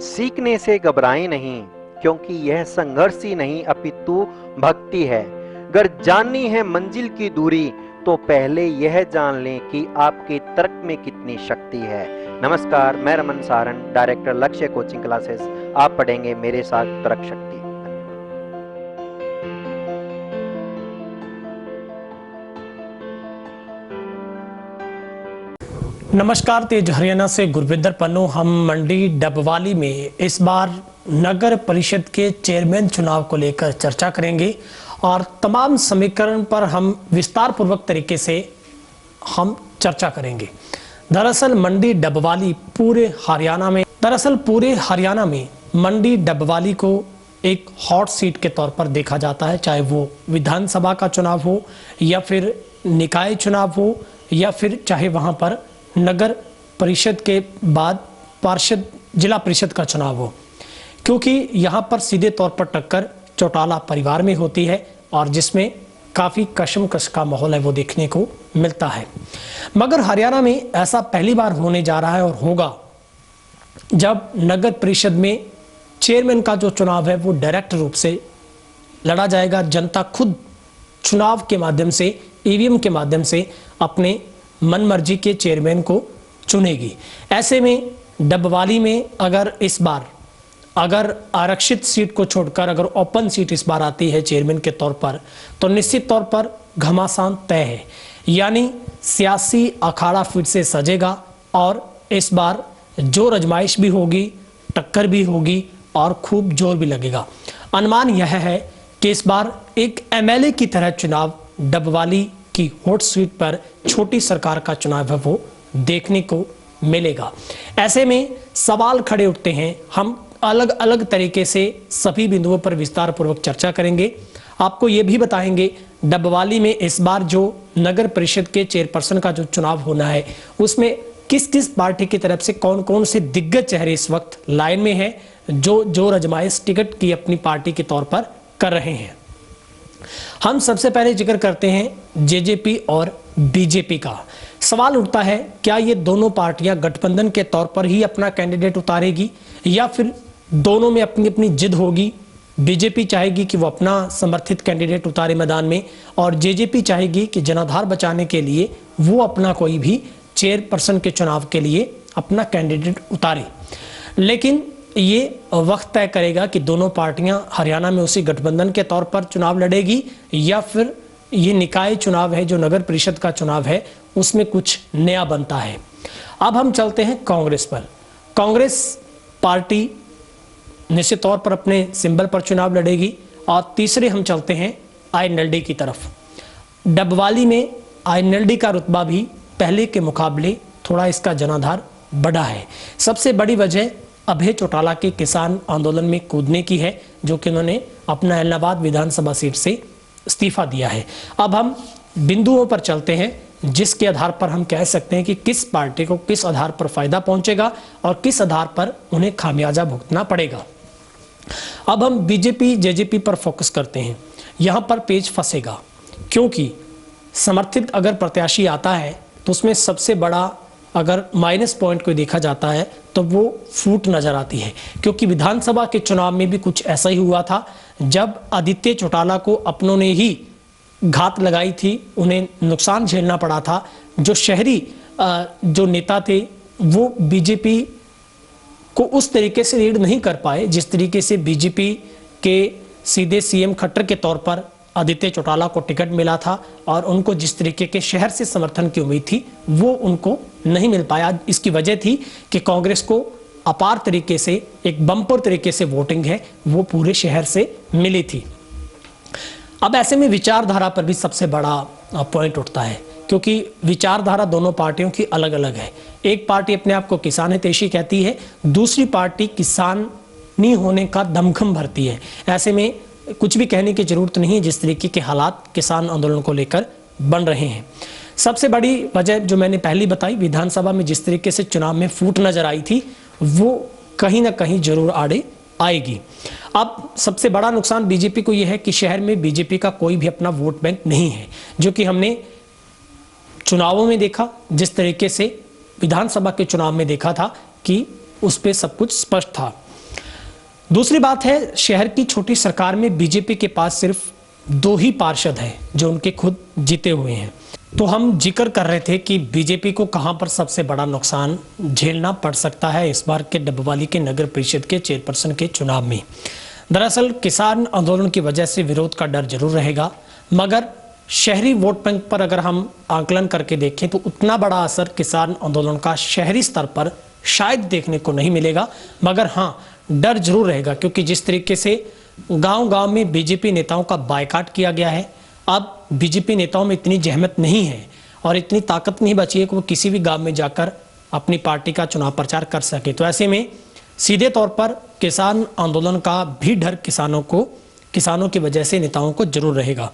सीखने से घबराएं नहीं, क्योंकि यह संघर्ष ही नहीं अपितु भक्ति है। अगर जाननी है मंजिल की दूरी, तो पहले यह जान लें कि आपके तर्क में कितनी शक्ति है। नमस्कार, मैं रमन सारन, डायरेक्टर लक्ष्य कोचिंग क्लासेस। आप पढ़ेंगे मेरे साथ तर्क शक्ति। नमस्कार, तेज हरियाणा से गुरविंदर पन्नू। हम मंडी डबवाली में इस बार नगर परिषद के चेयरमैन चुनाव को लेकर चर्चा करेंगे और तमाम समीकरण पर हम विस्तार पूर्वक तरीके से हम चर्चा करेंगे। दरअसल मंडी डबवाली पूरे हरियाणा में मंडी डबवाली को एक हॉट सीट के तौर पर देखा जाता है, चाहे वो विधानसभा का चुनाव हो या फिर निकाय चुनाव हो या फिर चाहे वहां पर नगर परिषद के बाद पार्षद जिला परिषद का चुनाव हो, क्योंकि यहाँ पर सीधे तौर पर टक्कर चौटाला परिवार में होती है और जिसमें काफ़ी कशमकश का माहौल है वो देखने को मिलता है। मगर हरियाणा में ऐसा पहली बार होने जा रहा है और होगा जब नगर परिषद में चेयरमैन का जो चुनाव है वो डायरेक्ट रूप से लड़ा जाएगा। जनता खुद चुनाव के माध्यम से, ईवीएम के माध्यम से अपने मनमर्जी के चेयरमैन को चुनेगी। ऐसे में डबवाली में अगर आरक्षित सीट को छोड़कर अगर ओपन सीट इस बार आती है चेयरमैन के तौर पर, तो निश्चित तौर पर घमासान तय है। यानी सियासी अखाड़ा फिर से सजेगा और इस बार जोर आजमाइश भी होगी, टक्कर भी होगी और खूब जोर भी लगेगा। अनुमान यह है कि इस बार एक एमएलए की तरह चुनाव डबवाली की हॉट सीट पर छोटी सरकार का चुनाव है वो देखने को मिलेगा। ऐसे में सवाल खड़े उठते हैं। हम अलग अलग तरीके से सभी बिंदुओं पर विस्तार पूर्वक चर्चा करेंगे। आपको ये भी बताएंगे डबवाली में इस बार जो नगर परिषद के चेयरपर्सन का जो चुनाव होना है उसमें किस किस पार्टी की तरफ से कौन कौन से दिग्गज चेहरे इस वक्त लाइन में है जो जोर आजमाइश टिकट की अपनी पार्टी के तौर पर कर रहे हैं। हम सबसे पहले जिक्र करते हैं जेजेपी और बीजेपी का। सवाल उठता है, क्या ये दोनों पार्टियां गठबंधन के तौर पर ही अपना कैंडिडेट उतारेगी या फिर दोनों में अपनी अपनी जिद होगी? बीजेपी चाहेगी कि वो अपना समर्थित कैंडिडेट उतारे मैदान में और जेजेपी चाहेगी कि जनाधार बचाने के लिए वो अपना कोई भी चेयरपर्सन के चुनाव के लिए अपना कैंडिडेट उतारे। लेकिन ये वक्त तय करेगा कि दोनों पार्टियां हरियाणा में उसी गठबंधन के तौर पर चुनाव लड़ेगी या फिर ये निकाय चुनाव है जो नगर परिषद का चुनाव है उसमें कुछ नया बनता है। अब हम चलते हैं कांग्रेस पर। कांग्रेस पार्टी निश्चित तौर पर अपने सिंबल पर चुनाव लड़ेगी और तीसरे हम चलते हैं आईएनएलडी की तरफ। डबवाली में आईएनएलडी का रुतबा भी पहले के मुकाबले थोड़ा इसका जनाधार बढ़ा है। सबसे बड़ी वजह अभय चौटाला के किसान आंदोलन में कूदने की है, जो कि उन्होंने अपना इलाहाबाद विधानसभा सीट से इस्तीफा दिया है। अब हम बिंदुओं पर चलते हैं जिसके आधार पर हम कह सकते हैं कि किस पार्टी को किस आधार पर फायदा पहुंचेगा और किस आधार पर उन्हें खामियाजा भुगतना पड़ेगा। अब हम बीजेपी जेजेपी पर फोकस करते हैं। यहां पर पेच फंसेगा, क्योंकि समर्थित अगर प्रत्याशी आता है तो उसमें सबसे बड़ा अगर माइनस पॉइंट को देखा जाता है तो वो फूट नजर आती है, क्योंकि विधानसभा के चुनाव में भी कुछ ऐसा ही हुआ था जब आदित्य चौटाला को अपनों ने ही घात लगाई थी, उन्हें नुकसान झेलना पड़ा था। जो शहरी जो नेता थे वो बीजेपी को उस तरीके से लीड नहीं कर पाए जिस तरीके से बीजेपी के सीधे सीएम खट्टर के तौर पर आदित्य चौटाला को टिकट मिला था और उनको जिस तरीके के शहर से समर्थन की उम्मीद थी वो उनको नहीं मिल पाया। इसकी वजह थी कि कांग्रेस को अपार तरीके से एक बम्पर तरीके से वोटिंग है वो पूरे शहर से मिली थी। अब ऐसे में विचारधारा पर भी सबसे बड़ा पॉइंट उठता है, क्योंकि विचारधारा दोनों पार्टियों की अलग अलग है। एक पार्टी अपने आप को किसान हितैषी कहती है, दूसरी पार्टी किसानी होने का दमखम भरती है। ऐसे में कुछ भी कहने की जरूरत नहीं है जिस तरीके के हालात किसान आंदोलन को लेकर बन रहे हैं। सबसे बड़ी वजह जो मैंने पहली बताई, विधानसभा में जिस तरीके से चुनाव में फूट नजर आई थी वो कहीं ना कहीं जरूर आड़े आएगी। अब सबसे बड़ा नुकसान बीजेपी को यह है कि शहर में बीजेपी का कोई भी अपना वोट बैंक नहीं है, जो कि हमने चुनावों में देखा, जिस तरीके से विधानसभा के चुनाव में देखा था कि उस पर सब कुछ स्पष्ट था। दूसरी बात है, शहर की छोटी सरकार में बीजेपी के पास सिर्फ 2 ही पार्षद हैं जो उनके खुद जीते हुए हैं। तो हम जिक्र कर रहे थे कि बीजेपी को कहां पर सबसे बड़ा नुकसान झेलना पड़ सकता है इस बार के डबवाली के नगर परिषद के चेयरपर्सन के चुनाव में। दरअसल किसान आंदोलन की वजह से विरोध का डर जरूर रहेगा, मगर शहरी वोट बैंक पर अगर हम आकलन करके देखें तो उतना बड़ा असर किसान आंदोलन का शहरी स्तर पर शायद देखने को नहीं मिलेगा। मगर हाँ, डर जरूर रहेगा, क्योंकि जिस तरीके से गांव-गांव में बीजेपी नेताओं का बायकाट किया गया है, अब बीजेपी नेताओं में इतनी जहमत नहीं है और इतनी ताकत नहीं बची है कि वो किसी भी गांव में जाकर अपनी पार्टी का चुनाव प्रचार कर सके। तो ऐसे में सीधे तौर पर किसान आंदोलन का भी डर किसानों की वजह से नेताओं को जरूर रहेगा।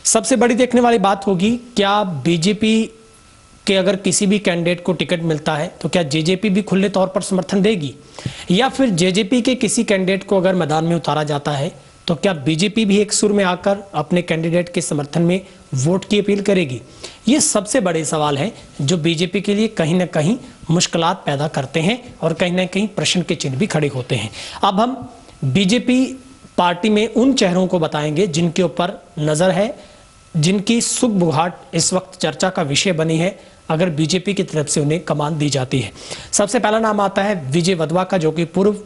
सबसे बड़ी देखने वाली बात होगी, क्या बीजेपी के अगर किसी भी कैंडिडेट को टिकट मिलता है तो क्या जेजेपी भी खुले तौर पर समर्थन देगी, या फिर जेजेपी के किसी कैंडिडेट को अगर मैदान में उतारा जाता है तो क्या बीजेपी भी एक सुर में आकर अपने कैंडिडेट के समर्थन में वोट की अपील करेगी। ये सबसे बड़े सवाल हैं जो बीजेपी के लिए कहीं ना कहीं मुश्किलात पैदा करते हैं और कहीं ना कहीं प्रश्न के चिन्ह भी खड़े होते हैं। अब हम बीजेपी पार्टी में उन चेहरों को बताएंगे जिनके ऊपर नजर है, जिनकी सुगबुगाहट इस वक्त चर्चा का विषय बनी है अगर बीजेपी की तरफ से उन्हें कमान दी जाती है। सबसे पहला नाम आता है विजय वधवा का, जो कि पूर्व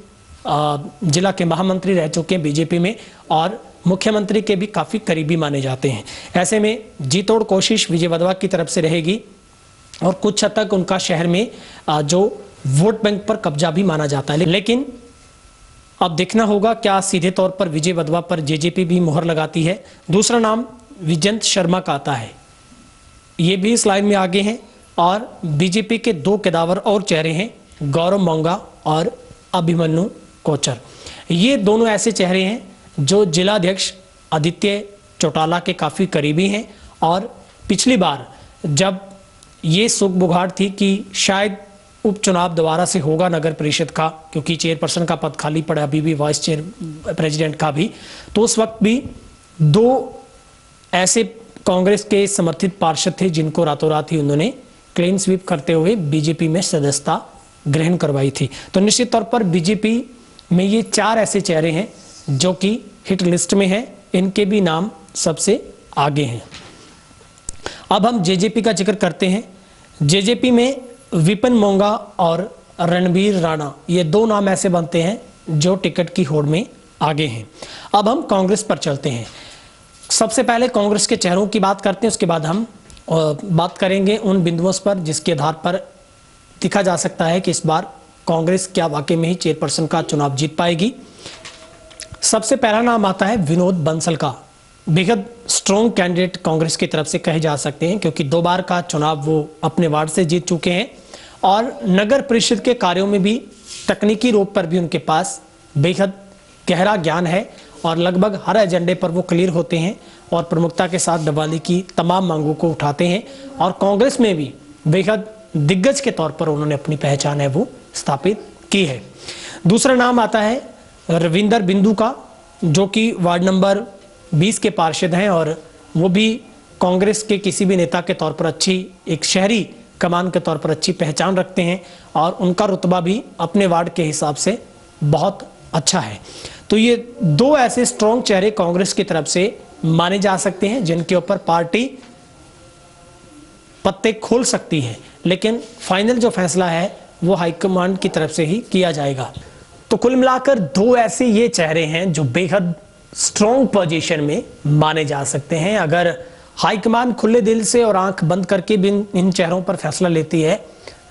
जिला के महामंत्री रह चुके हैं बीजेपी में और मुख्यमंत्री के भी काफी करीबी माने जाते हैं। ऐसे में जी तोड़ कोशिश विजय वधवा की तरफ से रहेगी और कुछ हद तक उनका शहर में जो वोट बैंक पर कब्जा भी माना जाता है। लेकिन अब देखना होगा क्या सीधे तौर पर विजय वधवा पर जेजेपी भी मोहर लगाती है। दूसरा नाम विजयंत शर्मा का आता है, ये भी इस लाइन में आगे हैं और बीजेपी के 2 कदावर और चेहरे हैं, गौरव मोंगा और अभिमन्यु कोचर। ये दोनों ऐसे चेहरे हैं जो जिलाध्यक्ष आदित्य चौटाला के काफ़ी करीबी हैं और पिछली बार जब ये सुगबुगाहट थी कि शायद उपचुनाव दोबारा से होगा नगर परिषद का, क्योंकि चेयरपर्सन का पद खाली पड़ा, अभी भी वाइस चेयर प्रेसिडेंट का भी, तो उस वक्त भी 2 ऐसे कांग्रेस के समर्थित पार्षद थे जिनको रातों रात ही उन्होंने क्लीन स्वीप करते हुए बीजेपी में सदस्यता ग्रहण करवाई थी। तो निश्चित तौर पर बीजेपी में ये 4 ऐसे चेहरे हैं जो कि हिट लिस्ट में हैं, इनके भी नाम सबसे आगे हैं। अब हम जेजेपी का जिक्र करते हैं। जेजेपी में विपिन मोंगा और रणबीर राणा, ये 2 नाम ऐसे बनते हैं जो टिकट की होड़ में आगे हैं। अब हम कांग्रेस पर चलते हैं। सबसे पहले कांग्रेस के चेहरों की बात करते हैं, उसके बाद हम बात करेंगे उन बिंदुओं पर जिसके आधार पर दिखा जा सकता है कि इस बार कांग्रेस क्या वाकई में ही चेयरपर्सन का चुनाव जीत पाएगी। सबसे पहला नाम आता है विनोद बंसल का। बेहद स्ट्रॉन्ग कैंडिडेट कांग्रेस की तरफ से कहे जा सकते हैं, क्योंकि 2 बार का चुनाव वो अपने वार्ड से जीत चुके हैं और नगर परिषद के कार्यों में भी तकनीकी रूप पर भी उनके पास बेहद गहरा ज्ञान है और लगभग हर एजेंडे पर वो क्लियर होते हैं और प्रमुखता के साथ डबवाली की तमाम मांगों को उठाते हैं और कांग्रेस में भी बेहद दिग्गज के तौर पर उन्होंने अपनी पहचान है वो स्थापित की है। दूसरा नाम आता है रविंदर बिंदु का, जो कि वार्ड नंबर 20 के पार्षद हैं और वो भी कांग्रेस के किसी भी नेता के तौर पर अच्छी एक शहरी कमान के तौर पर अच्छी पहचान रखते हैं और उनका रुतबा भी अपने वार्ड के हिसाब से बहुत अच्छा है। तो ये 2 ऐसे स्ट्रॉन्ग चेहरे कांग्रेस की तरफ से माने जा सकते हैं जिनके ऊपर पार्टी पत्ते खोल सकती है, लेकिन फाइनल जो फैसला है वो हाईकमांड की तरफ से ही किया जाएगा। तो कुल मिलाकर 2 ऐसे ये चेहरे हैं जो बेहद स्ट्रॉन्ग पोजीशन में माने जा सकते हैं। अगर हाईकमान खुले दिल से और आंख बंद करके भी इन चेहरों पर फैसला लेती है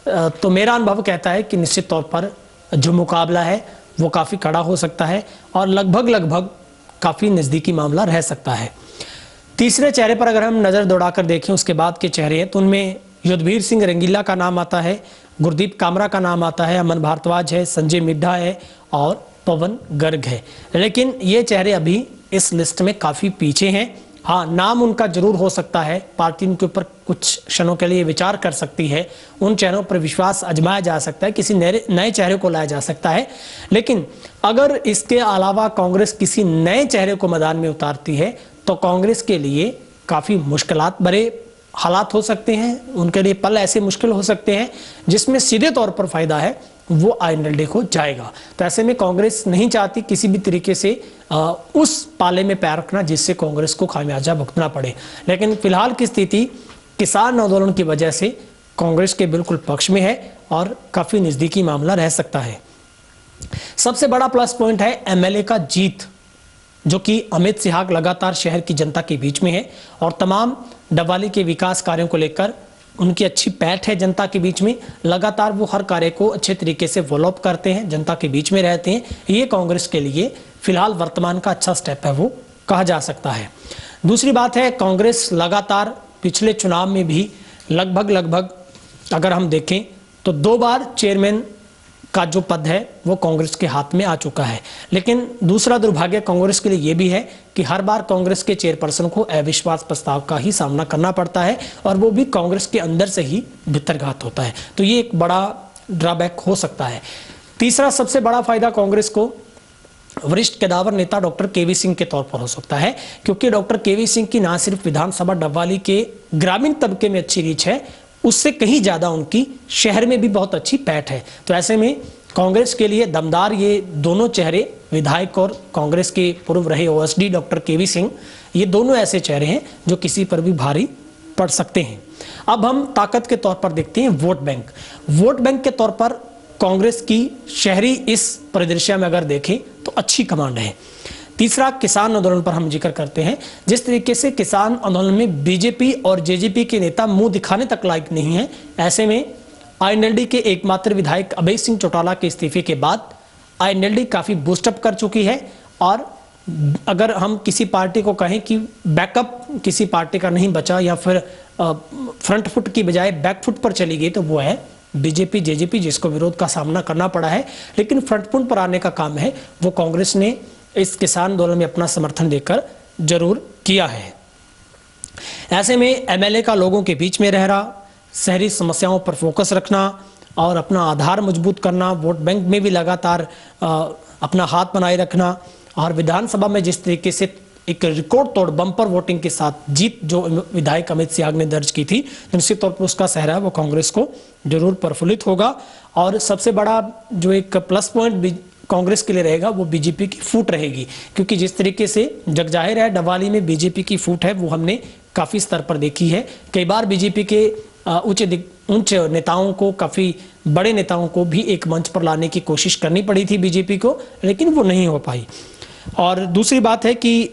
तो मेरा अनुभव कहता है कि निश्चित तौर पर जो मुकाबला है वो काफ़ी कड़ा हो सकता है और लगभग काफ़ी नज़दीकी मामला रह सकता है। तीसरे चेहरे पर अगर हम नज़र दौड़ाकर देखें उसके बाद के चेहरे हैं तो उनमें युद्धवीर सिंह रंगीला का नाम आता है, गुरदीप कामरा का नाम आता है, अमन भारद्वाज है, संजय मिड्ढा है और पवन गर्ग है। लेकिन ये चेहरे अभी इस लिस्ट में काफ़ी पीछे हैं। हाँ, नाम उनका जरूर हो सकता है, पार्टी उनके ऊपर कुछ क्षणों के लिए विचार कर सकती है, उन चेहरों पर विश्वास आजमाया जा सकता है, किसी नए चेहरे को लाया जा सकता है। लेकिन अगर इसके अलावा कांग्रेस किसी नए चेहरे को मैदान में उतारती है तो कांग्रेस के लिए काफ़ी मुश्किलात भरे हालात हो सकते हैं, उनके लिए पल ऐसे मुश्किल हो सकते हैं जिसमें सीधे तौर पर फायदा है वो आईएनएलडी को जाएगा। तो ऐसे में कांग्रेस नहीं चाहती किसी भी तरीके से उस पाले में पैर रखना जिससे कांग्रेस को खामियाजा भुगतना पड़े। लेकिन फिलहाल की स्थिति किसान आंदोलन की वजह से कांग्रेस के बिल्कुल पक्ष में है और काफी नजदीकी मामला रह सकता है। सबसे बड़ा प्लस पॉइंट है एमएलए का जीत, जो कि अमित सिहाग लगातार शहर की जनता के बीच में है और तमाम डबवाली के विकास कार्यों को लेकर उनकी अच्छी पैठ है जनता के बीच में। लगातार वो हर कार्य को अच्छे तरीके से फॉलो अप करते हैं, जनता के बीच में रहते हैं। ये कांग्रेस के लिए फिलहाल वर्तमान का अच्छा स्टेप है, वो कहा जा सकता है। दूसरी बात है, कांग्रेस लगातार पिछले चुनाव में भी लगभग अगर हम देखें तो 2 बार चेयरमैन का जो पद है वो कांग्रेस के हाथ में आ चुका है। लेकिन दूसरा दुर्भाग्य कांग्रेस के लिए ये भी है कि हर बार कांग्रेस के चेयरपर्सन को अविश्वास प्रस्ताव का ही सामना करना पड़ता है और वो भी कांग्रेस के अंदर से ही भितरघात होता है। तो ये एक बड़ा ड्रॉबैक हो सकता है। तीसरा सबसे बड़ा फायदा कांग्रेस को वरिष्ठ कद्दावर नेता डॉक्टर केवी सिंह के तौर पर हो सकता है, क्योंकि डॉक्टर केवी सिंह की न सिर्फ विधानसभा डबवाली के ग्रामीण तबके में अच्छी रीच है, उससे कहीं ज्यादा उनकी शहर में भी बहुत अच्छी पैठ है। तो ऐसे में कांग्रेस के लिए दमदार ये दोनों चेहरे, विधायक और कांग्रेस के पूर्व रहे ओएसडी डॉक्टर केवी सिंह, ये दोनों ऐसे चेहरे हैं जो किसी पर भी भारी पड़ सकते हैं। अब हम ताकत के तौर पर देखते हैं वोट बैंक। वोट बैंक के तौर पर कांग्रेस की शहरी इस परिदृश्य में अगर देखें तो अच्छी कमांड है। तीसरा, किसान आंदोलन पर हम जिक्र करते हैं। जिस तरीके से किसान आंदोलन में बीजेपी और जेजेपी के नेता मुंह दिखाने तक लायक नहीं है, ऐसे में आईएनएलडी के एकमात्र विधायक अभय सिंह चौटाला के इस्तीफे के बाद आईएनएलडी काफी बूस्टअप कर चुकी है। और अगर हम किसी पार्टी को कहें कि बैकअप किसी पार्टी का नहीं बचा या फिर फ्रंट फुट की बजाय बैक फुट पर चली गई, तो वो है बीजेपी जेजेपी, जिसको विरोध का सामना करना पड़ा है। लेकिन फ्रंट फुट पर आने का काम है वो कांग्रेस ने इस किसान आंदोलन में अपना समर्थन देकर जरूर किया है। ऐसे में एमएलए का लोगों के बीच में रहना, शहरी समस्याओं पर फोकस रखना और अपना आधार मजबूत करना, वोट बैंक में भी लगातार अपना हाथ बनाए रखना और विधानसभा में जिस तरीके से एक रिकॉर्ड तोड़ बम्पर वोटिंग के साथ जीत जो विधायक अमित सिहाग ने दर्ज की थी, निश्चित तौर पर उसका सहरा वो कांग्रेस को जरूर प्रफुल्लित होगा। और सबसे बड़ा जो एक प्लस पॉइंट कांग्रेस के लिए रहेगा वो बीजेपी की फूट रहेगी, क्योंकि जिस तरीके से जग जाहिर है डबवाली में बीजेपी की फूट है वो हमने काफी स्तर पर देखी है। कई बार बीजेपी के उच्च नेताओं को, काफी बड़े नेताओं को भी एक मंच पर लाने की कोशिश करनी पड़ी थी बीजेपी को, लेकिन वो नहीं हो पाई। और दूसरी बात है कि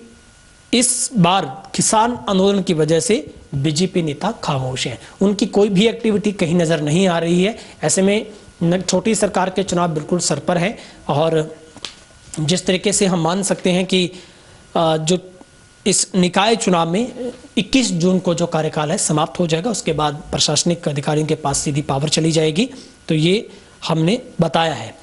इस बार किसान आंदोलन की वजह से बीजेपी नेता खामोश हैं, उनकी कोई भी एक्टिविटी कहीं नजर नहीं आ रही है। ऐसे में छोटी सरकार के चुनाव बिल्कुल सर पर है और जिस तरीके से हम मान सकते हैं कि जो इस निकाय चुनाव में 21 जून को जो कार्यकाल है समाप्त हो जाएगा, उसके बाद प्रशासनिक अधिकारियों के पास सीधी पावर चली जाएगी, तो ये हमने बताया है।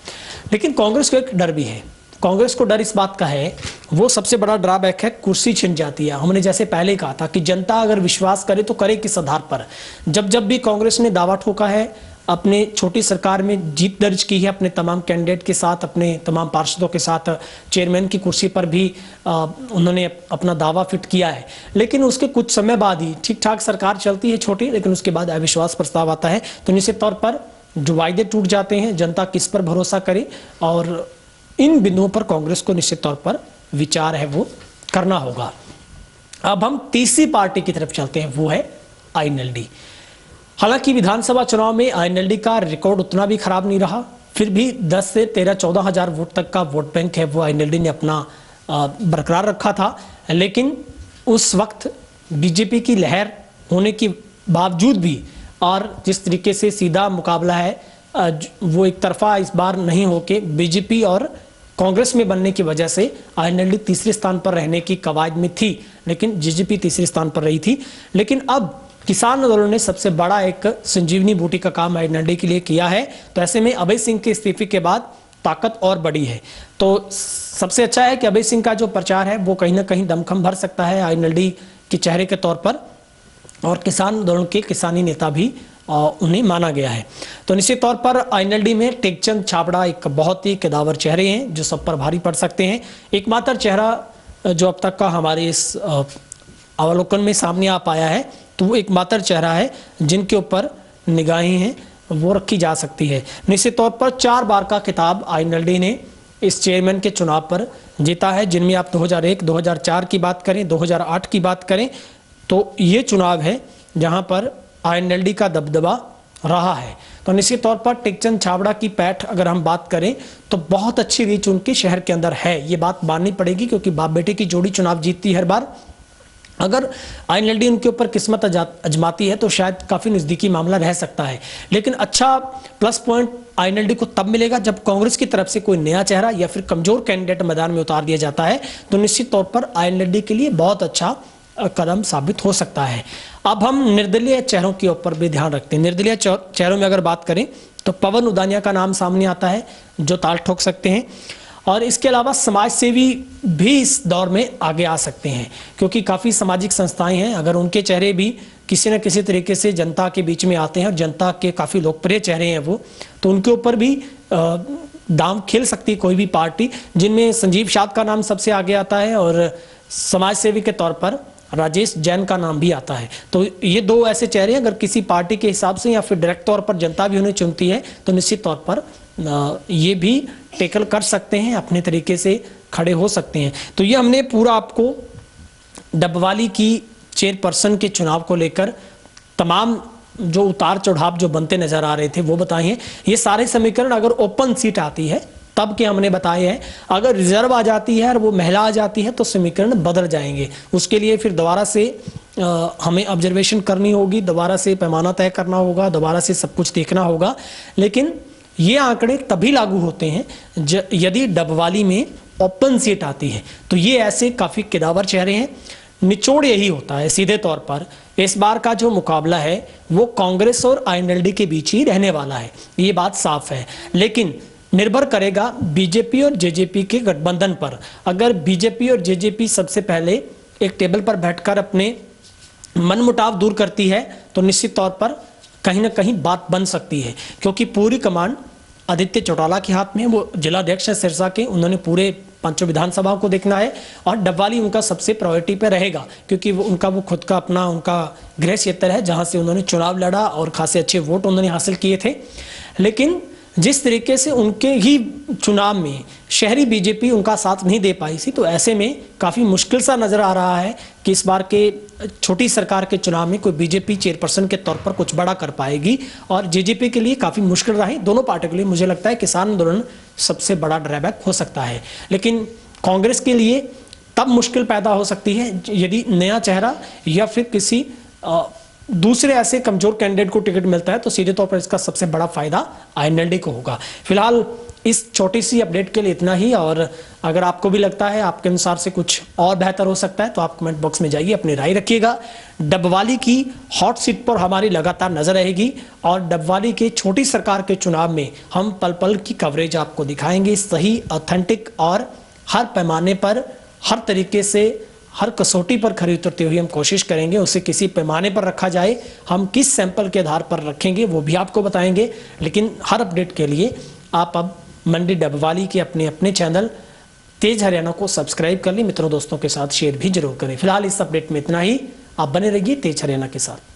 लेकिन कांग्रेस को एक डर भी है। कांग्रेस को डर इस बात का है, वो सबसे बड़ा ड्रॉबैक है, कुर्सी छिन जाती है। हमने जैसे पहले कहा था कि जनता अगर विश्वास करे तो करे किस आधार पर। जब भी कांग्रेस ने दावा ठोका है, अपने छोटी सरकार में जीत दर्ज की है, अपने तमाम कैंडिडेट के साथ, अपने तमाम पार्षदों के साथ, चेयरमैन की कुर्सी पर भी उन्होंने अपना दावा फिट किया है। लेकिन उसके कुछ समय बाद ही ठीक ठाक सरकार चलती है छोटी, लेकिन उसके बाद अविश्वास प्रस्ताव आता है, तो निश्चित तौर पर जो वायदे टूट जाते हैं, जनता किस पर भरोसा करे, और इन बिंदुओं पर कांग्रेस को निश्चित तौर पर विचार है वो करना होगा। अब हम तीसरी पार्टी की तरफ चलते हैं, वो है आईएनएलडी। हालांकि विधानसभा चुनाव में आईएनएलडी का रिकॉर्ड उतना भी खराब नहीं रहा, फिर भी 10 से 13-14 हजार वोट तक का वोट बैंक है वो आईएनएलडी ने अपना बरकरार रखा था। लेकिन उस वक्त बीजेपी की लहर होने के बावजूद भी, और जिस तरीके से सीधा मुकाबला है वो एक तरफा इस बार नहीं होके बीजेपी और कांग्रेस में बनने की वजह से आईएनएलडी तीसरे स्थान पर रहने की कवायद में थी, लेकिन जेजेपी तीसरे स्थान पर रही थी। लेकिन अब किसान आंदोलन ने सबसे बड़ा एक संजीवनी बूटी का काम आईएनएलडी के लिए किया है, तो ऐसे में अभय सिंह के इस्तीफे के बाद ताकत और बढ़ी है। तो सबसे अच्छा है कि अभय सिंह का जो प्रचार है वो कहीं ना कहीं दमखम भर सकता है आईएनएलडी के चेहरे के तौर पर, और किसान आंदोलन के किसानी नेता भी उन्हें माना गया है। तो निश्चित तौर पर आईएनएलडी में टेकचंद छाबड़ा एक बहुत ही कदावर चेहरे हैं जो सब पर भारी पड़ सकते हैं। एकमात्र चेहरा जो अब तक का हमारे इस अवलोकन में सामने आ पाया है तो वो एकमात्र चेहरा है जिनके ऊपर निगाहें हैं वो रखी जा सकती है। निश्चित तौर पर 4 बार का खिताब आईएनएलडी ने इस चेयरमैन के चुनाव पर जीता है, जिनमें आप 2001, 2004 की बात करें, 2008 की बात करें तो ये चुनाव है जहां पर आईएनएलडी का दबदबा रहा है। तो निश्चित तौर पर टेकचंद छाबड़ा की पैठ अगर हम बात करें तो बहुत अच्छी रीच उनके शहर के अंदर है, ये बात माननी पड़ेगी, क्योंकि बाप बेटे की जोड़ी चुनाव जीतती है हर बार। अगर आईएनएलडी उनके ऊपर किस्मत अजमाती है तो शायद काफी नजदीकी मामला रह सकता है, लेकिन अच्छा प्लस पॉइंट आईएनएलडी को तब मिलेगा जब कांग्रेस की तरफ से कोई नया चेहरा या फिर कमजोर कैंडिडेट मैदान में उतार दिया जाता है, तो निश्चित तौर पर आईएनएलडी के लिए बहुत अच्छा कदम साबित हो सकता है। अब हम निर्दलीय चेहरों के ऊपर भी ध्यान रखते हैं। निर्दलीय चेहरों में अगर बात करें तो पवन उदानिया का नाम सामने आता है जो ताल ठोक सकते हैं, और इसके अलावा समाज सेवी भी इस दौर में आगे आ सकते हैं, क्योंकि काफ़ी सामाजिक संस्थाएं हैं। अगर उनके चेहरे भी किसी न किसी तरीके से जनता के बीच में आते हैं और जनता के काफ़ी लोकप्रिय चेहरे हैं वो, तो उनके ऊपर भी दांव खेल सकती है कोई भी पार्टी, जिनमें संजीव शाद का नाम सबसे आगे आता है और समाज सेवी के तौर पर राजेश जैन का नाम भी आता है। तो ये 2 ऐसे चेहरे अगर किसी पार्टी के हिसाब से या फिर डायरेक्ट तौर पर जनता भी उन्हें चुनती है तो निश्चित तौर पर ये भी टेकल कर सकते हैं, अपने तरीके से खड़े हो सकते हैं। तो ये हमने पूरा आपको डबवाली की चेयरपर्सन के चुनाव को लेकर तमाम जो उतार चढ़ाव जो बनते नजर आ रहे थे वो बताए हैं। ये सारे समीकरण अगर ओपन सीट आती है तब के हमने बताए हैं, अगर रिजर्व आ जाती है और वो महिला आ जाती है तो समीकरण बदल जाएंगे। उसके लिए फिर दोबारा से हमें ऑब्जर्वेशन करनी होगी, दोबारा से पैमाना तय करना होगा, दोबारा से सब कुछ देखना होगा। लेकिन ये आंकड़े तभी लागू होते हैं यदि डबवाली में ओपन सीट आती है। तो ये ऐसे काफ़ी किदावर चेहरे हैं। निचोड़ यही होता है सीधे तौर पर, इस बार का जो मुकाबला है वो कांग्रेस और आईएनएलडी के बीच ही रहने वाला है, ये बात साफ है। लेकिन निर्भर करेगा बीजेपी और जेजेपी के गठबंधन पर। अगर बीजेपी और जेजेपी सबसे पहले एक टेबल पर बैठकर अपने मनमुटाव दूर करती है तो निश्चित तौर पर कहीं ना कहीं बात बन सकती है, क्योंकि पूरी कमान आदित्य चौटाला के हाथ में, वो जिलाध्यक्ष है सिरसा के, उन्होंने पूरे 5 विधानसभाओं को देखना है और डबवाली उनका सबसे प्रायोरिटी पे रहेगा, क्योंकि वो खुद का अपना उनका गृह क्षेत्र है जहां से उन्होंने चुनाव लड़ा और खासे अच्छे वोट उन्होंने हासिल किए थे। लेकिन जिस तरीके से उनके ही चुनाव में शहरी बीजेपी उनका साथ नहीं दे पाई थी, तो ऐसे में काफ़ी मुश्किल सा नज़र आ रहा है कि इस बार के छोटी सरकार के चुनाव में कोई बीजेपी चेयरपर्सन के तौर पर कुछ बड़ा कर पाएगी, और जेजेपी के लिए काफ़ी मुश्किल रही। दोनों पार्टियों के लिए मुझे लगता है किसान आंदोलन सबसे बड़ा ड्रॉबैक हो सकता है, लेकिन कांग्रेस के लिए तब मुश्किल पैदा हो सकती है यदि नया चेहरा या फिर किसी दूसरे ऐसे कमजोर कैंडिडेट को टिकट मिलता है, तो सीधे तौर पर इसका सबसे बड़ा फायदा आईएनएलडी को होगा। फिलहाल इस छोटी सी अपडेट के लिए इतना ही, और अगर आपको भी लगता है आपके अनुसार से कुछ और बेहतर हो सकता है तो आप कमेंट बॉक्स में जाइए, अपनी राय रखिएगा। डबवाली की हॉट सीट पर हमारी लगातार नजर रहेगी और डबवाली के छोटी सरकार के चुनाव में हम पल पल की कवरेज आपको दिखाएंगे, सही, ऑथेंटिक और हर पैमाने पर, हर तरीके से, हर कसौटी पर खरी उतरते हुए हम कोशिश करेंगे उसे किसी पैमाने पर रखा जाए। हम किस सैंपल के आधार पर रखेंगे वो भी आपको बताएंगे, लेकिन हर अपडेट के लिए आप अब मंडी डबवाली के अपने अपने चैनल तेज हरियाणा को सब्सक्राइब कर लें, मित्रों दोस्तों के साथ शेयर भी जरूर करें। फिलहाल इस अपडेट में इतना ही, आप बने रहिए तेज हरियाणा के साथ।